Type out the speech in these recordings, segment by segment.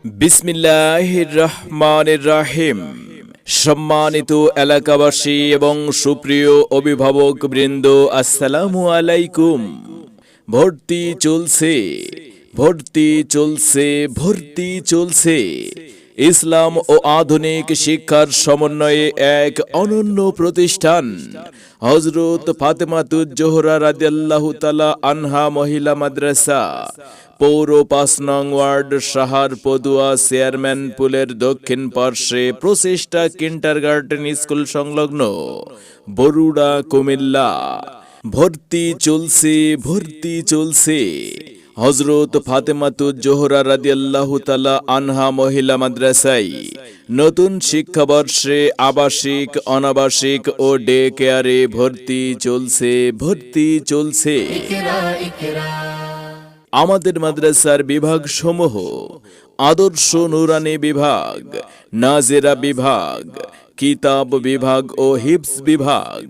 বিসমিল্লাহির রহমানির রহিম। সম্মানিত এলাকাবাসী এবং সুপ্রিয় অভিভাবক বৃন্দ, আসসালামু আলাইকুম। ভর্তি চলছে, ভর্তি চলছে, ভর্তি চলছে। ইসলাম ও আধুনিক শিক্ষার সমন্বয়ে এক অনন্য প্রতিষ্ঠান হযরত ফাতেমাতুজ জোহরা রাদিয়াল্লাহু তাআলা আনহা মহিলা মাদ্রাসা, পৌর ৫ নং ওয়ার্ড, সাহার পদুয়া, চেয়ারম্যান পুলের দক্ষিণ পার্শ্বে, প্রচেষ্টা কিন্ডারগার্টেন স্কুল সংলগ্ন, বরুড়া, কুমিল্লা। ভর্তি চলছে, ভর্তি চলছে। হযরত ফাতেমাতুজ জোহরা রাদিয়াল্লাহু তাআলা আনহা মহিলা মাদ্রাসায় নতুন শিক্ষাবর্ষে আবাসিক, অনাবাসিক ও ডে কেয়ারে ভর্তি চলছে, ভর্তি চলছে। আমাদের মাদ্রাসার বিভাগ সমূহ: আদর্শ নুরানি বিভাগ, নাজেরা বিভাগ, কিতাব বিভাগ ও হিফজ বিভাগ।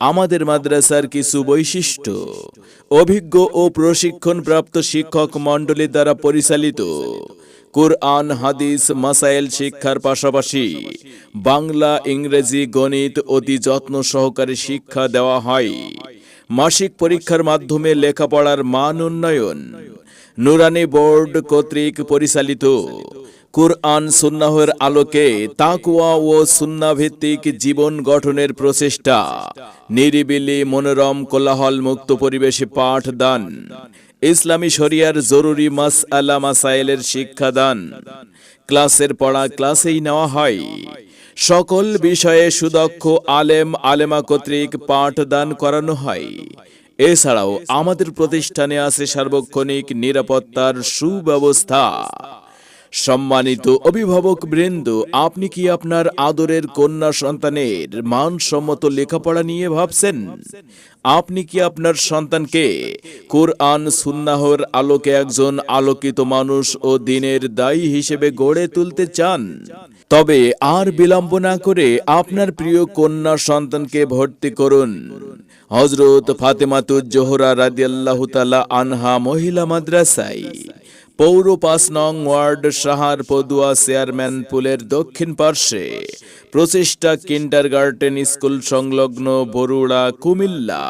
আমাদের মাদ্রাসার কিছু বৈশিষ্ট্য: অভিজ্ঞ ও প্রশিক্ষণপ্রাপ্ত শিক্ষক মণ্ডলী দ্বারা পরিচালিত কুরআন, হাদিস, মাসাইল শিক্ষার পাশাপাশি বাংলা, ইংরেজি, গণিত অতি যত্ন সহকারে শিক্ষা দেওয়া হয়। মাসিক পরীক্ষার মাধ্যমে লেখাপড়ার মান উন্নয়ন। নুরানি বোর্ড কর্তৃক পরিচালিত কুরআন সুন্নাহের আলোকে তাকওয়া ও সুন্নাহ ভিত্তিক জীবন গঠনের প্রচেষ্টা। নিরিবিলি, মনোরম, কোলাহল মুক্ত পরিবেশে পাঠদান। ইসলামী শরিয়ার জরুরি মাসআলা মাসাইলের শিক্ষাদান। ক্লাসের পড়া ক্লাসেই নেওয়া হয়। সকল বিষয়ে সুদক্ষ আলেম আলেমা কর্তৃক পাঠদান করানো হয়। এছাড়াও আমাদের প্রতিষ্ঠানে আছে সার্বক্ষণিক নিরাপত্তার সুব্যবস্থা। সম্মানিত অভিভাবক বৃন্দ, আপনি কি আপনার আদরের কন্যা সন্তানের মানসম্মত লেখাপড়া নিয়ে ভাবছেন? আপনি কি আপনার সন্তানকে কুরআন সুন্নাহর আলোকে একজন আলোকিত মানুষ ও দ্বীনের দায়ী হিসেবে গড়ে তুলতে চান? তবে আর বিলম্ব না করে আপনার প্রিয় কন্যা সন্তানকে ভর্তি করুন হযরত ফাতেমাতুজ জোহরা রাদিয়াল্লাহু তাআলা আনহা মহিলা মাদ্রাসায়, পৌর ৫ নং ওয়ার্ড, সাহার পদুয়া, চেয়ারম্যান পুলের দক্ষিণ পার্শ্বে, প্রচেষ্টা কিন্ডারগার্টেন স্কুল সংলগ্ন, বরুড়া, কুমিল্লা।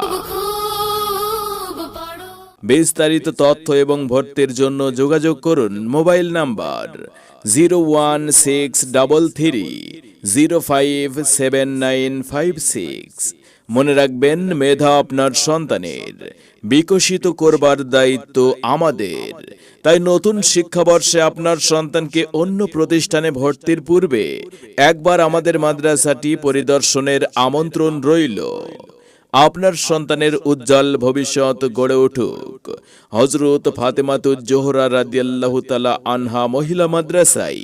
বিস্তারিত তথ্য এবং ভর্তির জন্য যোগাযোগ করুন মোবাইল নাম্বার 01633057956। মনে রাখবেন, মেধা আপনার সন্তানের, বিকশিত করবার দায়িত্ব আমাদের। তাই নতুন শিক্ষাবর্ষে আপনার সন্তানকে অন্য প্রতিষ্ঠানে ভর্তির পূর্বে একবার আমাদের মাদ্রাসাটি পরিদর্শনের আমন্ত্রণ রইল। আপনার সন্তানের উজ্জ্বল ভবিষ্যৎ গড়ে উঠুক হযরত ফাতেমাতুজ জোহরা রাদিয়াল্লাহু তাআলা আনহা মহিলা মাদ্রাসায়।